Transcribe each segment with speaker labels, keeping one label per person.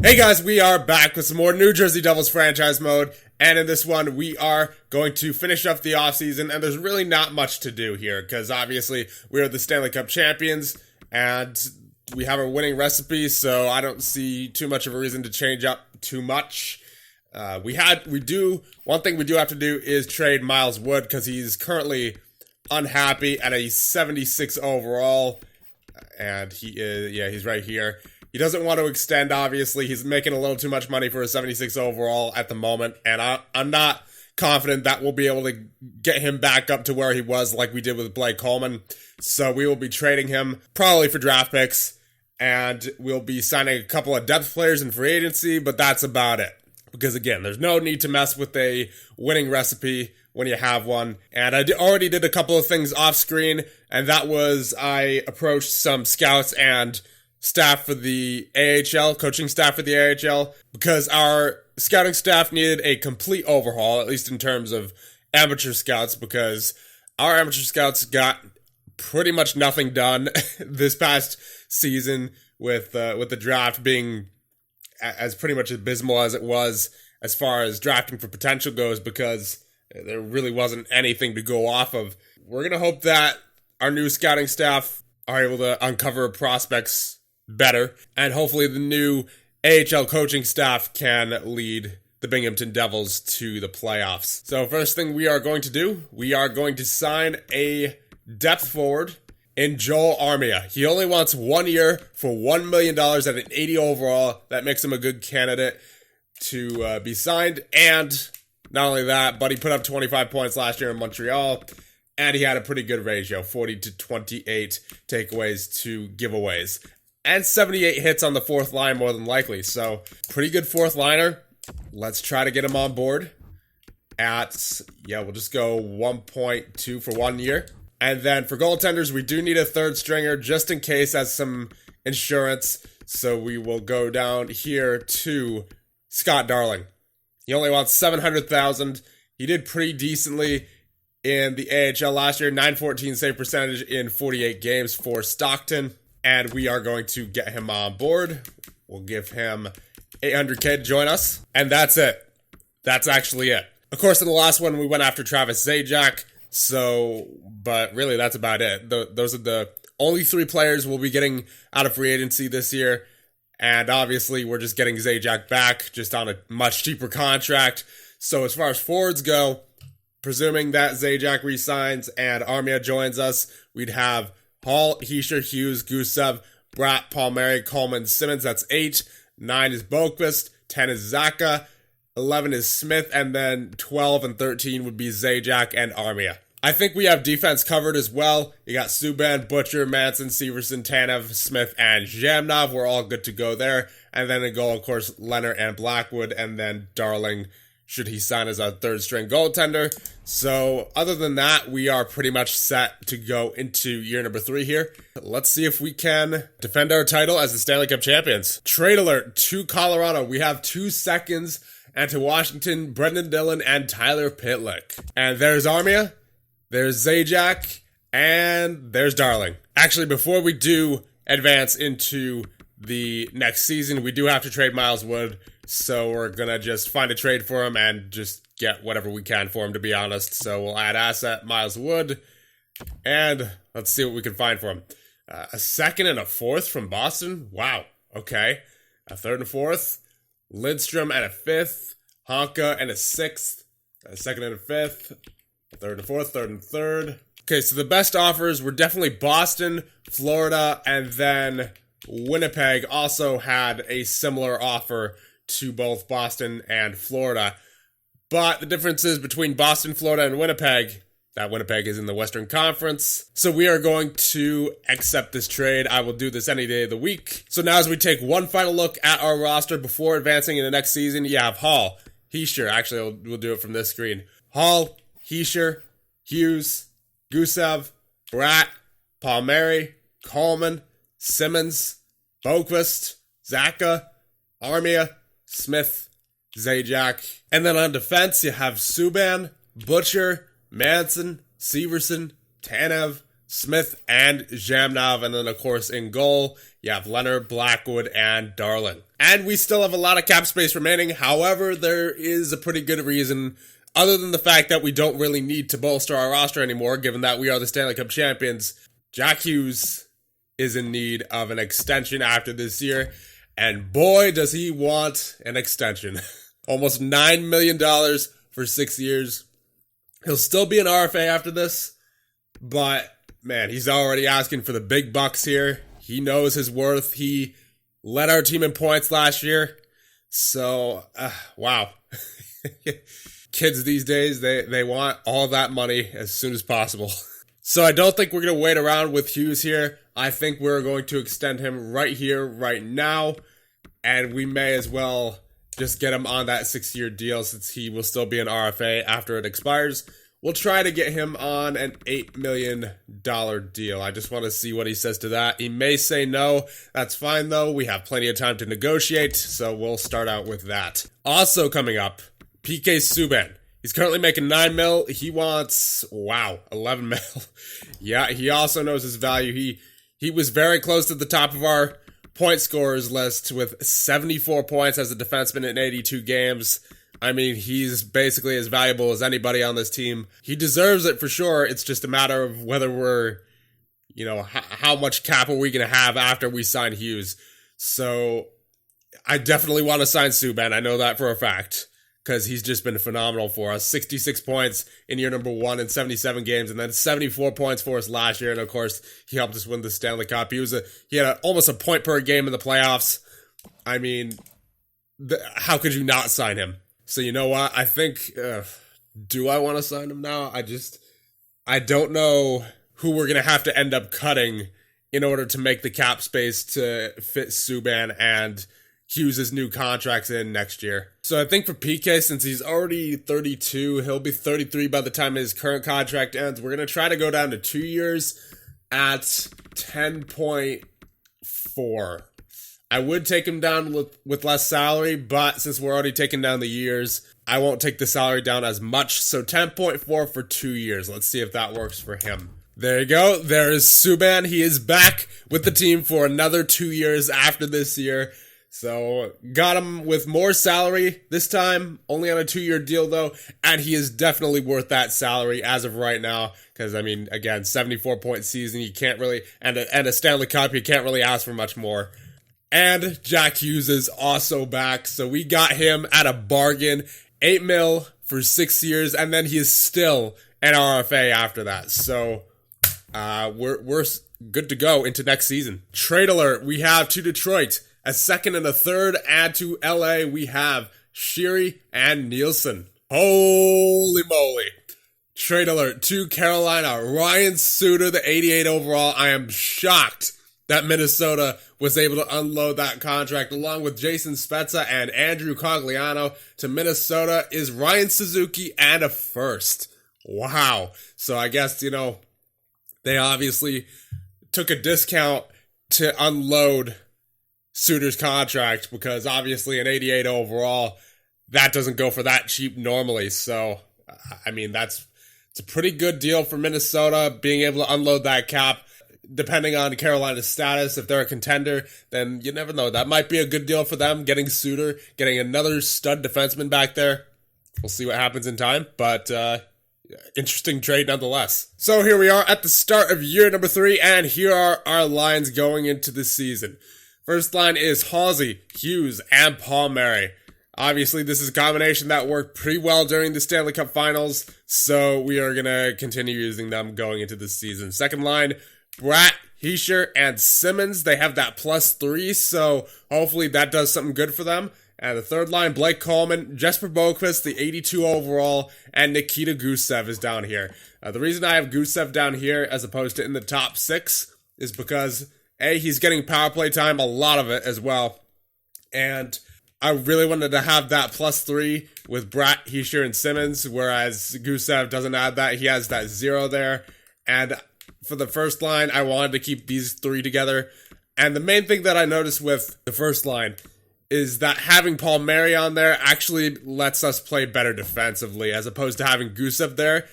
Speaker 1: Hey guys, we are back with some more New Jersey Devils franchise mode, and in this one we are going to finish up the offseason, and there's really not much to do here, because obviously we are the Stanley Cup champions, and we have a winning recipe, so I don't see too much of a reason to change up too much. One thing we do have to do is trade Miles Wood, because he's currently unhappy at a 76 overall, and he's right here. He doesn't want to extend, obviously. He's making a little too much money for a 76 overall at the moment, and I'm not confident that we'll be able to get him back up to where he was like we did with Blake Coleman. So we will be trading him probably for draft picks, and we'll be signing a couple of depth players in free agency, but that's about it. Because again, there's no need to mess with a winning recipe when you have one. And I already did a couple of things off screen, and that was I approached some scouts and staff for the AHL, coaching staff for the AHL, because our scouting staff needed a complete overhaul, at least in terms of amateur scouts, because our amateur scouts got pretty much nothing done this past season with the draft being as pretty much abysmal as it was as far as drafting for potential goes, because there really wasn't anything to go off of. We're going to hope that our new scouting staff are able to uncover prospects better, and hopefully the new AHL coaching staff can lead the Binghamton Devils to the playoffs. So first thing we are going to do, we are going to sign a depth forward in Joel Armia. He only wants 1 year for $1 million at an 80 overall. That makes him a good candidate to be signed, and not only that, but he put up 25 points last year in Montreal, and he had a pretty good ratio, 40 to 28 takeaways to giveaways. And 78 hits on the fourth line, more than likely. So, pretty good fourth liner. Let's try to get him on board we'll just go 1.2 for 1 year. And then for goaltenders, we do need a third stringer just in case as some insurance. So, we will go down here to Scott Darling. He only wants $700,000. He did pretty decently in the AHL last year. .914 save percentage in 48 games for Stockton. And we are going to get him on board. We'll give him $800K to join us. And that's it. That's actually it. Of course, in the last one, we went after Travis Zajac. But really, that's about it. Those are the only three players we'll be getting out of free agency this year. And obviously, we're just getting Zajac back, just on a much cheaper contract. So as far as forwards go, presuming that Zajac resigns and Armia joins us, we'd have Hall, Hischier, Hughes, Gusev, Bratt, Palmieri, Coleman, Simmons. That's 8. 9 is Boqvist. 10 is Zaka. 11 is Smith. And then 12 and 13 would be Zajac and Armia. I think we have defense covered as well. You got Subban, Butcher, Manson, Severson, Tanev, Smith, and Zhamnov. We're all good to go there. And then in goal, of course, Leonard and Blackwood. And then Darling, should he sign as our third string goaltender. So other than that, we are pretty much set to go into year number 3 here. Let's see if we can defend our title as the Stanley Cup champions. Trade alert to Colorado. We have 2 seconds. And to Washington, Brendan Dillon and Tyler Pitlick. And there's Armia. There's Zajac. And there's Darling. Actually, before we do advance into the next season, we do have to trade Miles Wood. So we're going to just find a trade for him and just get whatever we can for him, to be honest. So we'll add asset Miles Wood, and let's see what we can find for him. A second and a fourth from Boston? Wow. Okay. A third and a fourth. Lidstrom and a fifth. Honka and a sixth. A second and a fifth. A third and a fourth. Third and third. Okay, so the best offers were definitely Boston, Florida, and then Winnipeg also had a similar offer to both Boston and Florida. But the difference is between Boston, Florida, and Winnipeg, that Winnipeg is in the Western Conference. So we are going to accept this trade. I will do this any day of the week. So now as we take one final look at our roster before advancing in the next season, you have Hall, Hischier. Actually, we'll do it from this screen. Hall, Hischier, Hughes, Gusev, Bratt, Palmieri, Coleman, Simmons, Boqvist, Zaka, Armia, Smith, Zajac. And then on defense, you have Subban, Butcher, Manson, Severson, Tanev, Smith, and Zhamnov. And then, of course, in goal, you have Leonard, Blackwood, and Darling. And we still have a lot of cap space remaining. However, there is a pretty good reason, other than the fact that we don't really need to bolster our roster anymore, given that we are the Stanley Cup champions. Jack Hughes is in need of an extension after this year. And boy, does he want an extension. Almost $9 million for 6 years. He'll still be an RFA after this, but man, he's already asking for the big bucks here. He knows his worth. He led our team in points last year. So, wow. Kids these days, they want all that money as soon as possible. So I don't think we're going to wait around with Hughes here. I think we're going to extend him right here, right now. And we may as well just get him on that 6-year deal since he will still be an RFA after it expires. We'll try to get him on an $8 million deal. I just want to see what he says to that. He may say no. That's fine, though. We have plenty of time to negotiate, so we'll start out with that. Also coming up, PK Subban. He's currently making $9 million. He wants, $11 million. Yeah, he also knows his value. He was very close to the top of our point scorers list with 74 points as a defenseman in 82 games. I mean, he's basically as valuable as anybody on this team. He deserves it for sure. It's just a matter of whether we're, how much cap are we going to have after we sign Hughes. So I definitely want to sign Subban. I know that for a fact because he's just been phenomenal for us. 66 points in year number 1 in 77 games, and then 74 points for us last year. And of course, he helped us win the Stanley Cup. He had almost a point per game in the playoffs. I mean, how could you not sign him? So you know what? I think, do I want to sign him now? I don't know who we're going to have to end up cutting in order to make the cap space to fit Subban and Hughes' new contracts in next year. So I think for PK, since he's already 32, he'll be 33 by the time his current contract ends. We're going to try to go down to 2 years at 10.4. I would take him down with less salary, but since we're already taking down the years, I won't take the salary down as much. So 10.4 for 2 years. Let's see if that works for him. There you go. There is Subban. He is back with the team for another 2 years after this year. So got him with more salary this time, only on a 2-year deal though, and he is definitely worth that salary as of right now. Because I mean, again, 74-point season, you can't really, and a Stanley Cup, you can't really ask for much more. And Jack Hughes is also back, so we got him at a bargain, $8 million for 6 years, and then he is still an RFA after that. So we're good to go into next season. Trade alert: we have to Detroit a second and a third, and to LA we have Sheary and Nielsen. Holy moly! Trade alert to Carolina: Ryan Suter, the 88 overall. I am shocked that Minnesota was able to unload that contract along with Jason Spezza and Andrew Cogliano. To Minnesota is Ryan Suzuki and a first. Wow. So I guess, they obviously took a discount to unload Suter's contract because obviously an 88 overall, that doesn't go for that cheap normally. So, I mean, it's a pretty good deal for Minnesota being able to unload that cap. Depending on Carolina's status, if they're a contender, then you never know. That might be a good deal for them, getting Suter, getting another stud defenseman back there. We'll see what happens in time, but interesting trade nonetheless. So here we are at the start of year number 3, and here are our lines going into the season. First line is Halsey, Hughes, and Palmieri. Obviously, this is a combination that worked pretty well during the Stanley Cup Finals, so we are going to continue using them going into this season. Second line, Bratt, Hischier, and Simmons. They have that +3, so hopefully that does something good for them. And the third line, Blake Coleman, Jesper Boqvist, the 82 overall, and Nikita Gusev is down here. The reason I have Gusev down here as opposed to in the top 6 is because, A, he's getting power play time, a lot of it as well. And I really wanted to have that +3 with Bratt, Hischier, and Simmons, whereas Gusev doesn't have that. He has that 0 there. And for the first line, I wanted to keep these 3 together. And the main thing that I noticed with the first line is that having Palmieri on there actually lets us play better defensively as opposed to having Gusev there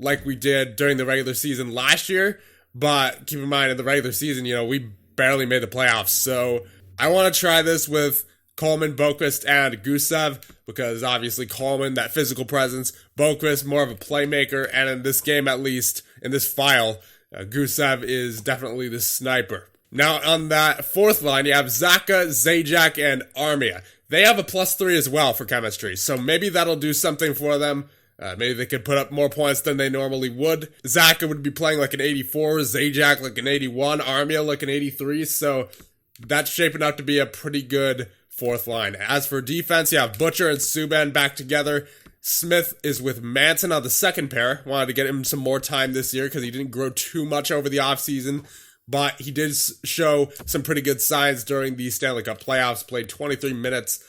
Speaker 1: like we did during the regular season last year, But keep in mind, in the regular season, we barely made the playoffs. So I want to try this with Coleman, Boqvist, and Gusev, because obviously Coleman, that physical presence, Boqvist, more of a playmaker, and in this game at least, in this file, Gusev is definitely the sniper. Now on that fourth line, you have Zacha, Zajac, and Armia. They have a +3 as well for chemistry, so maybe that'll do something for them. Maybe they could put up more points than they normally would. Zacha would be playing like an 84, Zajac like an 81, Armia like an 83, so that's shaping up to be a pretty good fourth line. As for defense, you have Butcher and Subban back together. Smith is with Manson on the second pair. Wanted to get him some more time this year because he didn't grow too much over the offseason, but he did show some pretty good signs during the Stanley Cup playoffs. Played 23 minutes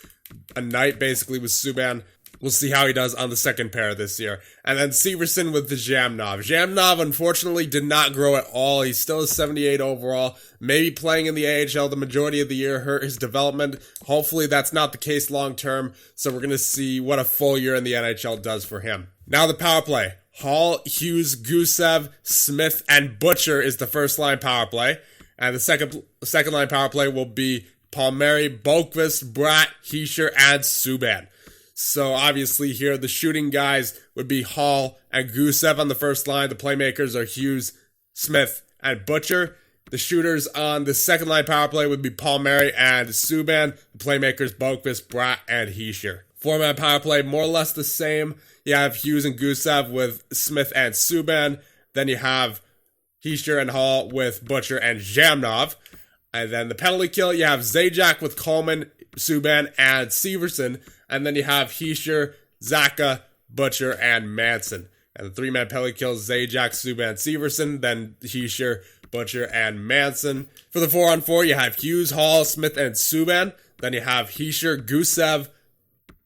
Speaker 1: a night basically with Subban. We'll see how he does on the second pair this year. And then Severson with the Zhamnov. Zhamnov, unfortunately, did not grow at all. He's still a 78 overall. Maybe playing in the AHL the majority of the year hurt his development. Hopefully that's not the case long term. So we're going to see what a full year in the NHL does for him. Now the power play. Hall, Hughes, Gusev, Smith, and Butcher is the first line power play. And the second line power play will be Palmieri, Boqvist, Bratt, Hischier, and Subban. So obviously here the shooting guys would be Hall and Gusev on the first line. The playmakers are Hughes, Smith, and Butcher. The shooters on the second line power play would be Palmieri and Subban. The playmakers Boqvist, Bratt, and Hischier. Four-man power play, more or less the same. You have Hughes and Gusev with Smith and Subban. Then you have Hischier and Hall with Butcher and Zhamnov. And then the penalty kill, you have Zajac with Coleman, Subban, and Severson. And then you have Hischier, Zacha, Butcher, and Manson. And the three-man penalty kill is Zajac, Subban, Severson. Then Hischier, Butcher, and Manson. For the 4-on-4, you have Hughes, Hall, Smith, and Subban. Then you have Hischier, Gusev,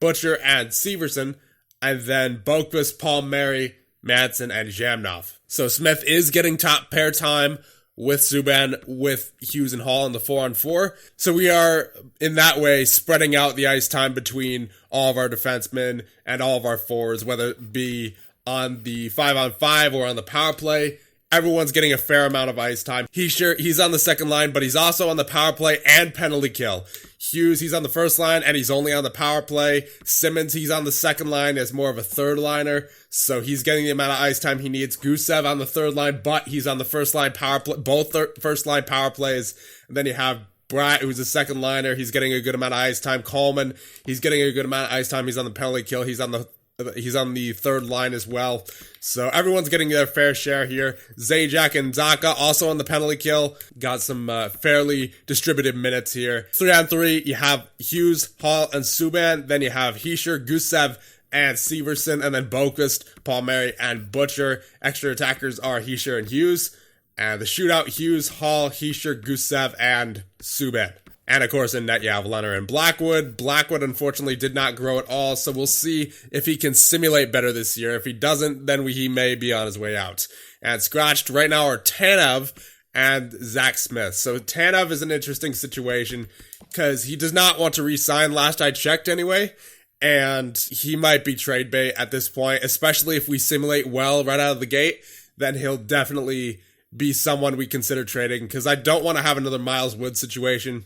Speaker 1: Butcher, and Severson. And then Boqvist, Palmieri, Manson, and Zhamnov. So Smith is getting top pair time with Subban, with Hughes and Hall in the 4-on-4. So we are, in that way, spreading out the ice time between all of our defensemen and all of our forwards, whether it be on the 5-on-5 or on the power play. Everyone's getting a fair amount of ice time. He's on the second line, but he's also on the power play and penalty kill. Hughes, he's on the first line, and he's only on the power play. Simmons, he's on the second line as more of a third liner, so he's getting the amount of ice time he needs. Gusev on the third line, but he's on the first line power play, both first line power plays. And then you have Bratt, who's a second liner. He's getting a good amount of ice time. Coleman, he's getting a good amount of ice time. He's on the penalty kill. He's on the third line as well. So everyone's getting their fair share here. Zajac and Zacha also on the penalty kill. Got some fairly distributed minutes here. 3-on-3, you have Hughes, Hall, and Subban. Then you have Hischier, Gusev, and Severson. And then Boqvist, Palmieri, and Butcher. Extra attackers are Hischier and Hughes. And the shootout, Hughes, Hall, Hischier, Gusev, and Subban. And of course in net you have Leonard and Blackwood. Blackwood unfortunately did not grow at all, so we'll see if he can simulate better this year. If he doesn't, then he may be on his way out. And scratched right now are Tanev and Zach Smith. So Tanev is an interesting situation because he does not want to re-sign, last I checked anyway. And he might be trade bait at this point, especially if we simulate well right out of the gate. Then he'll definitely be someone we consider trading, because I don't want to have another Miles Wood situation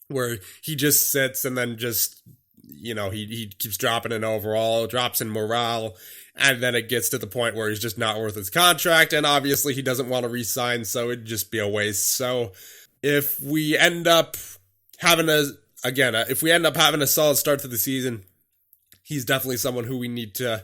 Speaker 1: where he just sits and then just, he keeps dropping in overall, drops in morale, and then it gets to the point where he's just not worth his contract, and obviously he doesn't want to re-sign, so it'd just be a waste. So if we end up having a solid start to the season, he's definitely someone who we need to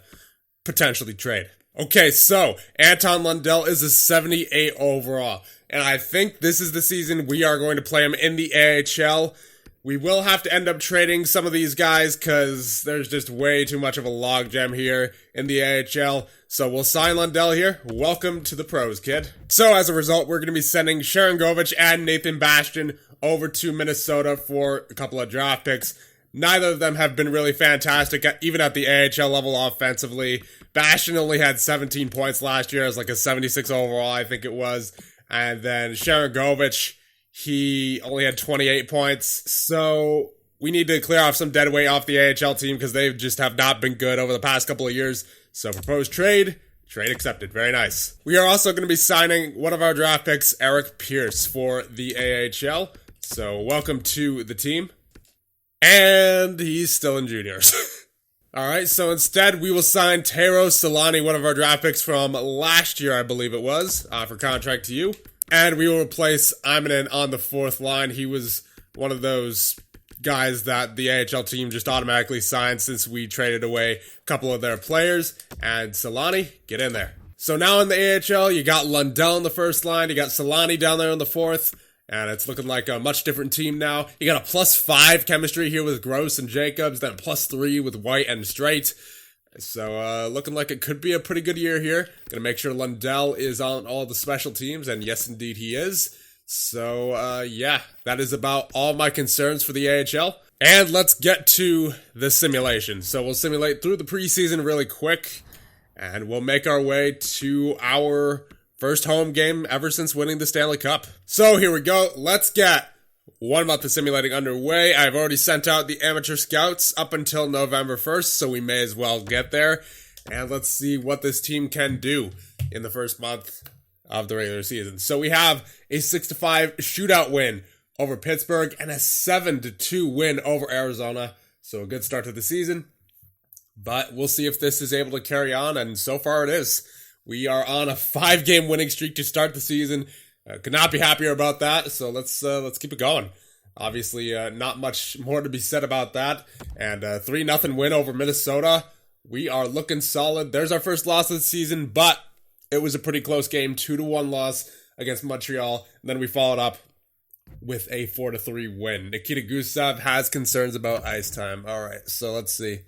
Speaker 1: potentially trade. Okay, so Anton Lundell is a 78 overall. And I think this is the season we are going to play him in the AHL. We will have to end up trading some of these guys because there's just way too much of a logjam here in the AHL. So we'll sign Lundell here. Welcome to the pros, kid. So as a result, we're going to be sending Sharangovich and Nathan Bastian over to Minnesota for a couple of draft picks. Neither of them have been really fantastic, even at the AHL level offensively. Bastian only had 17 points last year as like a 76 overall, I think it was. And then Sharangovich, he only had 28 points. So we need to clear off some dead weight off the AHL team because they just have not been good over the past couple of years. So proposed trade, Trade accepted. Very nice. We are also going to be signing one of our draft picks, Eric Pierce, for the AHL. So welcome to the team. And he's still in juniors. Alright, so instead we will sign Tero Solani, one of our draft picks from last year, I believe it was, for contract to you. And we will replace Imanen on the fourth line. He was one of those guys that the AHL team just automatically signed since we traded away a couple of their players. And Solani, get in there. So now in the AHL, you got Lundell in the first line, you got Solani down there in the fourth, and it's looking like a much different team now. You got a +5 chemistry here with Gross and Jacobs, then +3 with White and Straight. So looking like it could be a pretty good year here. Gonna make sure Lundell is on all the special teams, and yes, indeed he is. So, yeah, that is about all my concerns for the AHL. And let's get to the simulation. So we'll simulate through the preseason really quick, and we'll make our way to our first home game ever since winning the Stanley Cup. So here we go. Let's get 1 month of simulating underway. I've already sent out the amateur scouts up until November 1st, so we may as well get there. And let's see what this team can do in the first month of the regular season. So we have a 6-5 shootout win over Pittsburgh and a 7-2 win over Arizona. So a good start to the season. But we'll see if this is able to carry on, and so far it is. We are on a 5-game winning streak to start the season. Could not be happier about that, so let's keep it going. Obviously, not much more to be said about that. And 3-0 win over Minnesota. We are looking solid. There's our first loss of the season, but it was a pretty close game, 2-1 loss against Montreal. And then we followed up with a 4-3 win. Nikita Gusev has concerns about ice time. All right, so let's see.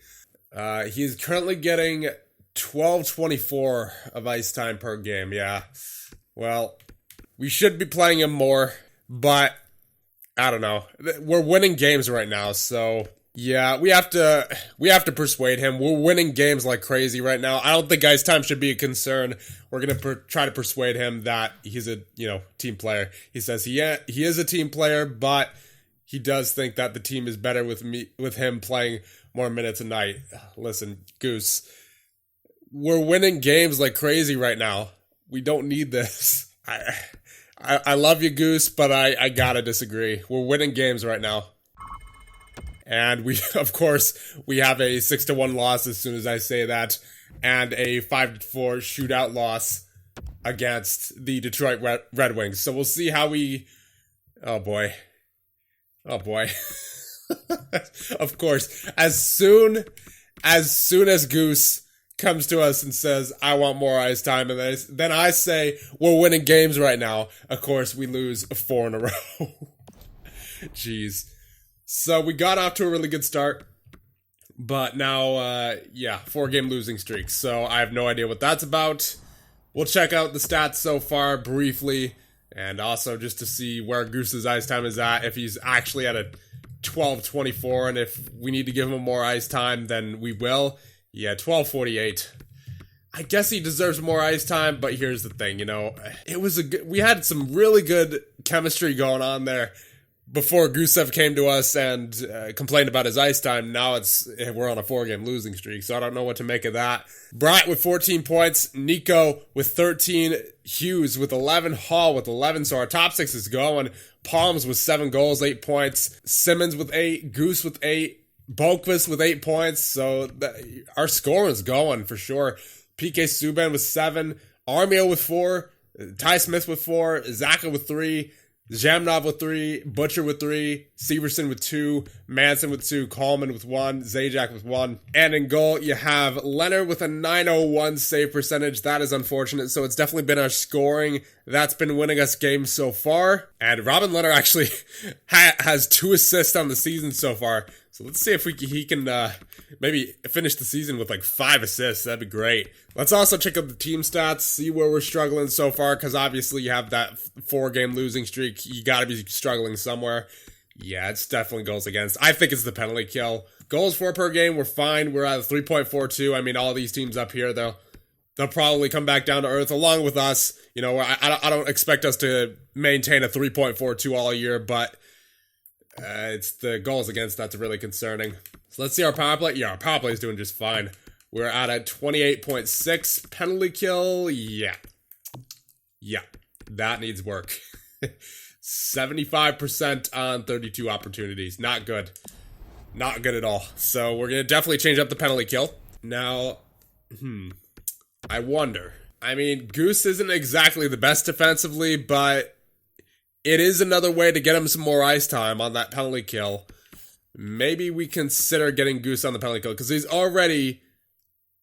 Speaker 1: He's currently getting 12:24 of ice time per game. Yeah, well, we should be playing him more, but I don't know. We're winning games right now, so yeah, we have to persuade him. We're winning games like crazy right now. I don't think ice time should be a concern. We're gonna try to persuade him that he's a team player. He says he is a team player, but he does think that the team is better with him playing more minutes a night. Listen, Goose, we're winning games like crazy right now. We don't need this. I love you, Goose, but I gotta disagree. We're winning games right now. And we, of course, we have a 6-1 loss as soon as I say that, and a 5-4 shootout loss against the Detroit Red Wings. So we'll see how we... Oh boy. Of course, as soon as Goose comes to us and says, I want more ice time, and then I say, we're winning games right now, of course, we lose 4 in a row. Jeez. So we got off to a really good start, but now, 4-game losing streak. So I have no idea what that's about. We'll check out the stats so far briefly, and also just to see where Goose's ice time is at, if he's actually at a 12:24, and if we need to give him more ice time, then we will. Yeah, 12:48. I guess he deserves more ice time, but here's the thing, we had some really good chemistry going on there before Gusev came to us and complained about his ice time. Now we're on a 4-game losing streak, so I don't know what to make of that. Bryant with 14 points, Nico with 13, Hughes with 11, Hall with 11, so our top 6 is going. Palms with 7 goals, 8 points, Simmons with 8, Goose with 8, Boquist with 8 points, so our scoring is going for sure. PK Subban with 7, Armio with 4, Ty Smith with 4, Zaka with 3, Zhamnov with 3, Butcher with 3, Severson with 2, Manson with 2, Coleman with 1, Zajac with 1. And in goal, you have Leonard with a .901 save percentage. That is unfortunate, so it's definitely been our scoring that's been winning us games so far. And Robin Leonard actually has 2 assists on the season so far. So let's see if he can maybe finish the season with like 5 assists. That'd be great. Let's also check out the team stats, see where we're struggling so far, because obviously you have that 4-game losing streak. You got to be struggling somewhere. Yeah, it's definitely goals against. I think it's the penalty kill. Goals for per game, we're fine. We're at 3.42. I mean, all these teams up here, they'll probably come back down to earth along with us. I don't expect us to maintain a 3.42 all year, but it's the goals against that's really concerning. So let's see our power play. Yeah, our power play is doing just fine. We're at a 28.6 penalty kill. Yeah, that needs work. 75% on 32 opportunities. Not good. Not good at all. So we're going to definitely change up the penalty kill. Now, I wonder. I mean, Goose isn't exactly the best defensively, but it is another way to get him some more ice time on that penalty kill. Maybe we consider getting Goose on the penalty kill, because he's already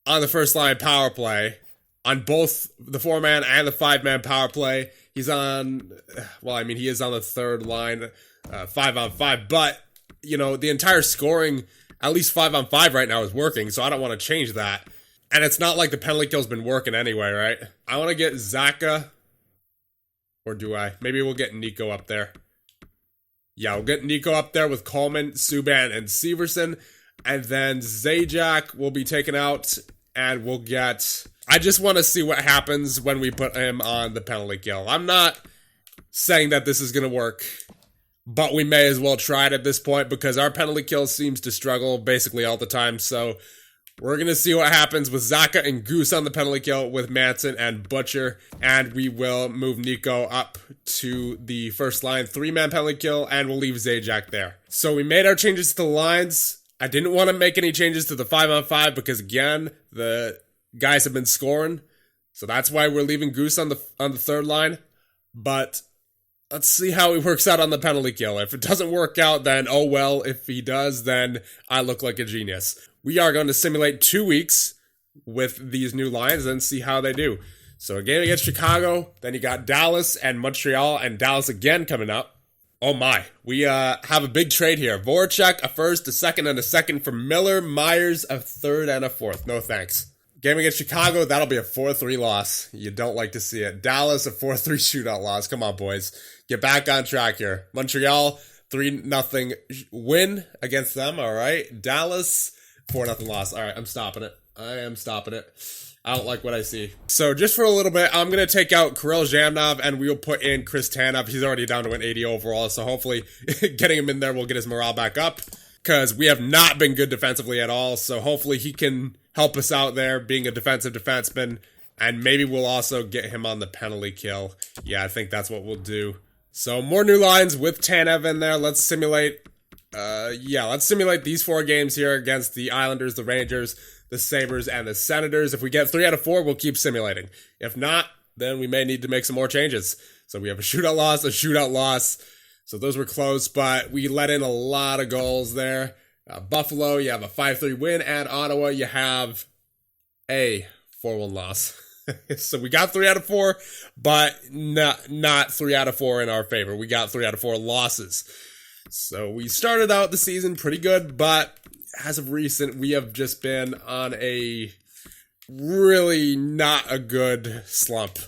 Speaker 1: on the first line power play, on both the 4-man and the 5-man power play. He's on, well, I mean, he is on the third line, 5-on-5, but, you know, the entire scoring, at least 5-on-5 right now is working, so I don't want to change that. And it's not like the penalty kill's been working anyway, right? I want to get Zacha, or do I? Maybe we'll get Nico up there. Yeah, we'll get Nico up there with Coleman, Subban, and Severson, and then Zajac will be taken out, and we'll get... I just want to see what happens when we put him on the penalty kill. I'm not saying that this is going to work, but we may as well try it at this point because our penalty kill seems to struggle basically all the time. So we're going to see what happens with Zacha and Goose on the penalty kill with Manson and Butcher, and we will move Nico up to the first line 3-man penalty kill, and we'll leave Zajac there. So we made our changes to the lines. I didn't want to make any changes to the 5-on-5 because, again, the guys have been scoring, so that's why we're leaving Goose on the third line. But let's see how he works out on the penalty kill. If it doesn't work out, then oh well. If he does, then I look like a genius. We are going to simulate 2 weeks with these new lines and see how they do. So a game against Chicago, then you got Dallas and Montreal, and Dallas again coming up. Oh my, we have a big trade here. Voracek, a first, a second, and a second for Miller. Myers, a third and a fourth. No thanks. Game against Chicago, that'll be a 4-3 loss. You don't like to see it. Dallas, a 4-3 shootout loss. Come on, boys. Get back on track here. Montreal, 3-0 win against them, all right. Dallas, 4-0 loss. All right, I'm stopping it. I am stopping it. I don't like what I see. So just for a little bit, I'm going to take out Kirill Zhamnov, and we'll put in Chris Tanev. He's already down to an 80 overall, so hopefully getting him in there will get his morale back up, because we have not been good defensively at all, so hopefully he can help us out there being a defensive defenseman, and maybe we'll also get him on the penalty kill. Yeah, I think that's what we'll do. So more new lines with Tanev in there. Let's simulate, let's simulate these 4 games here against the Islanders, the Rangers, the Sabres, and the Senators. If we get 3 out of 4, we'll keep simulating. If not, then we may need to make some more changes. So we have a shootout loss. So those were close, but we let in a lot of goals there. Buffalo, you have a 5-3 win, and Ottawa, you have a 4-1 loss. So we got 3 out of 4, but not 3 out of 4 in our favor. We got 3 out of 4 losses. So we started out the season pretty good, but as of recent, we have just been on a really not a good slump.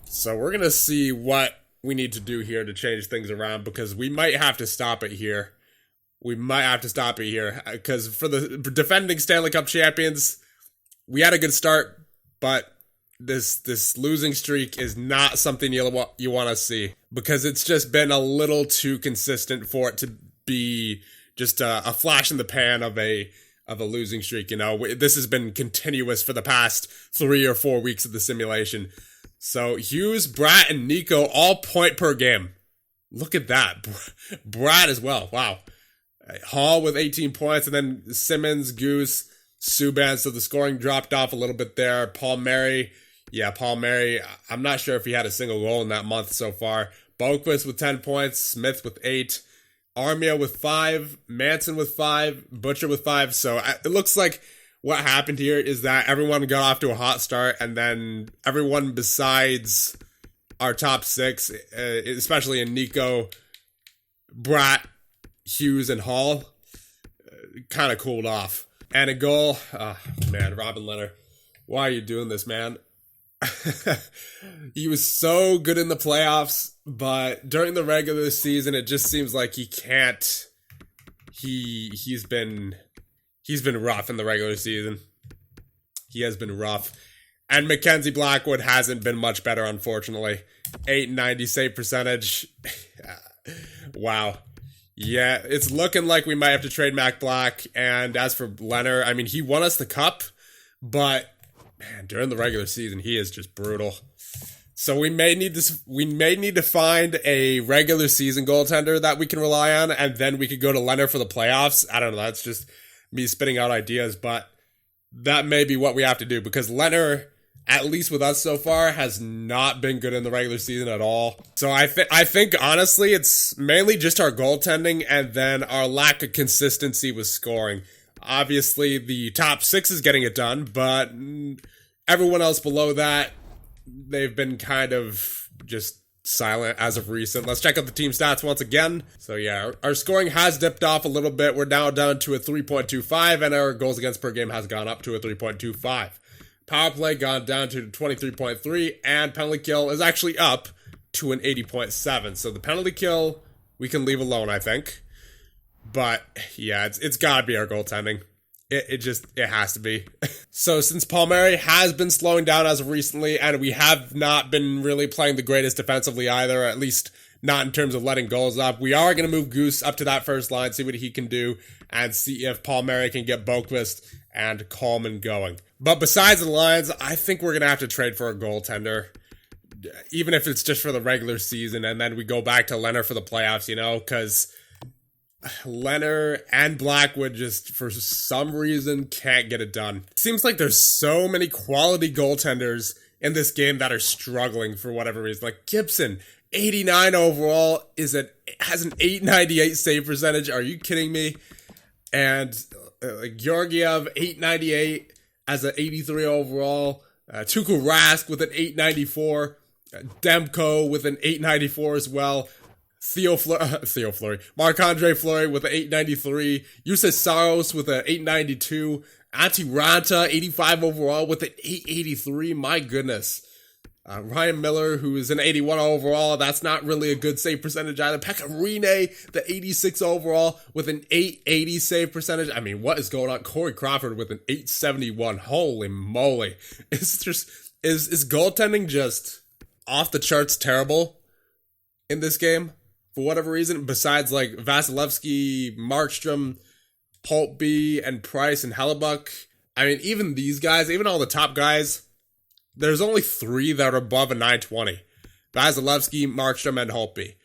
Speaker 1: So we're going to see what we need to do here to change things around, because we might have to stop it here. Because for the defending Stanley Cup champions, we had a good start, but this losing streak is not something you want to see, because it's just been a little too consistent for it to be just a flash in the pan of a losing streak. You know, this has been continuous for the past 3 or 4 weeks of the simulation. So Hughes, Bratt, and Nico all point per game. Look at that. Bratt as well. Wow. Hall with 18 points, and then Simmons, Goose, Subban. So the scoring dropped off a little bit there. Paul Mary, I'm not sure if he had a single goal in that month so far. Boquist with 10 points, Smith with 8, Armia with 5, Manson with 5, Butcher with 5. So it looks like what happened here is that everyone got off to a hot start, and then everyone besides our top 6, especially in Nico, Bratt, Hughes, and Hall, kind of cooled off. And a goal, Robin Leonard, why are you doing this, man? He was so good in the playoffs, but during the regular season, it just seems like he can't. He's been rough in the regular season. He has been rough. And Mackenzie Blackwood hasn't been much better, unfortunately. 890 save percentage. Wow. Yeah, it's looking like we might have to trade Mac Black. And as for Leonard, I mean, he won us the cup, but man, during the regular season, he is just brutal. So we may need to find a regular season goaltender that we can rely on, and then we could go to Leonard for the playoffs. I don't know. That's just me spitting out ideas, but that may be what we have to do, because Leonard, at least with us so far, has not been good in the regular season at all. So I think honestly, it's mainly just our goaltending and then our lack of consistency with scoring. Obviously, the top 6 is getting it done, but everyone else below that, they've been kind of just silent as of recent. Let's check out the team stats once again. So yeah, our scoring has dipped off a little bit. We're now down to a 3.25, and our goals against per game has gone up to a 3.25. Power play gone down to 23.3, and penalty kill is actually up to an 80.7. So the penalty kill we can leave alone, I think. But yeah, it's gotta be our goaltending. It has to be. So since Palmieri has been slowing down as of recently, and we have not been really playing the greatest defensively either, at least not in terms of letting goals up, we are going to move Goose up to that first line, see what he can do, and see if Palmieri can get Boquist and Coleman going. But besides the lines, I think we're going to have to trade for a goaltender, even if it's just for the regular season, and then we go back to Leonard for the playoffs, because Leonard and Blackwood just, for some reason, can't get it done. It seems like there's so many quality goaltenders in this game that are struggling for whatever reason. Like Gibson, 89 overall, has an 898 save percentage. Are you kidding me? And Georgiev, 898 as an 83 overall. Tuukka Rask with an 894. Demko with an 894 as well. Theo Fleury. Marc-Andre Fleury with an 893. Jussi Saros with an 892. Antti Ranta, 85 overall with an 883. My goodness. Ryan Miller, who is an 81 overall. That's not really a good save percentage either. Pekka Rinne, the 86 overall with an 880 save percentage. I mean, what is going on? Corey Crawford with an 871. Holy moly. Is goaltending just off the charts terrible in this game? For whatever reason, besides like Vasilevsky, Markstrom, Holtby, and Price and Hellebuck. I mean, even these guys, even all the top guys, there's only 3 that are above a 920. Vasilevsky, Markstrom, and Holtby.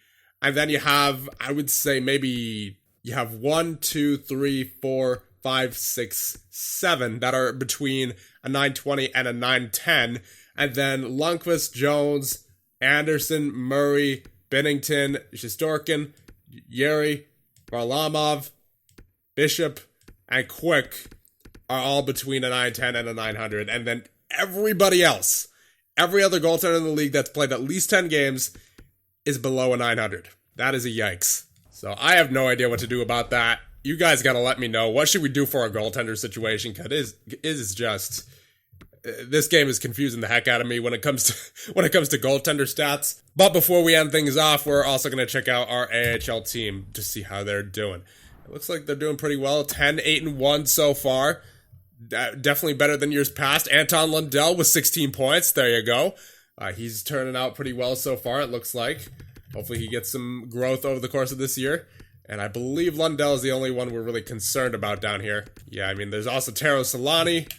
Speaker 1: And then you have, I would say maybe you have 1, 2, 3, 4, 5, 6, 7 that are between a 920 and a 910. And then Lundqvist, Jones, Anderson, Murray, Bennington, Shesterkin, Yeri, Varlamov, Bishop, and Quick are all between a 910 and a 900. And then everybody else, every other goaltender in the league that's played at least 10 games is below a 900. That is a yikes. So I have no idea what to do about that. You guys got to let me know. What should we do for our goaltender situation? Because it is just... This game is confusing the heck out of me when it comes to goaltender stats. But before we end things off, we're also going to check out our AHL team to see how they're doing. It looks like they're doing pretty well. 10-8-1 so far. Definitely better than years past. Anton Lundell with 16 points. There you go. He's turning out pretty well so far, it looks like. Hopefully he gets some growth over the course of this year. And I believe Lundell is the only one we're really concerned about down here. Yeah, I mean, there's also Taro Solani,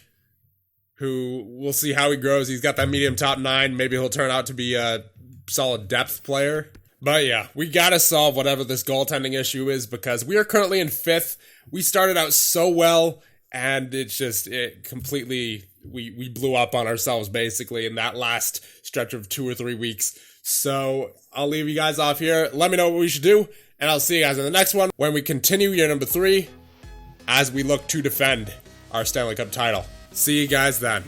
Speaker 1: who we'll see how he grows. He's got that medium top 9. Maybe he'll turn out to be a solid depth player. But yeah, we got to solve whatever this goaltending issue is, because we are currently in 5th. We started out so well, and it completely, we blew up on ourselves basically in that last stretch of 2 or 3 weeks. So I'll leave you guys off here. Let me know what we should do, and I'll see you guys in the next one when we continue year number 3 as we look to defend our Stanley Cup title. See you guys then.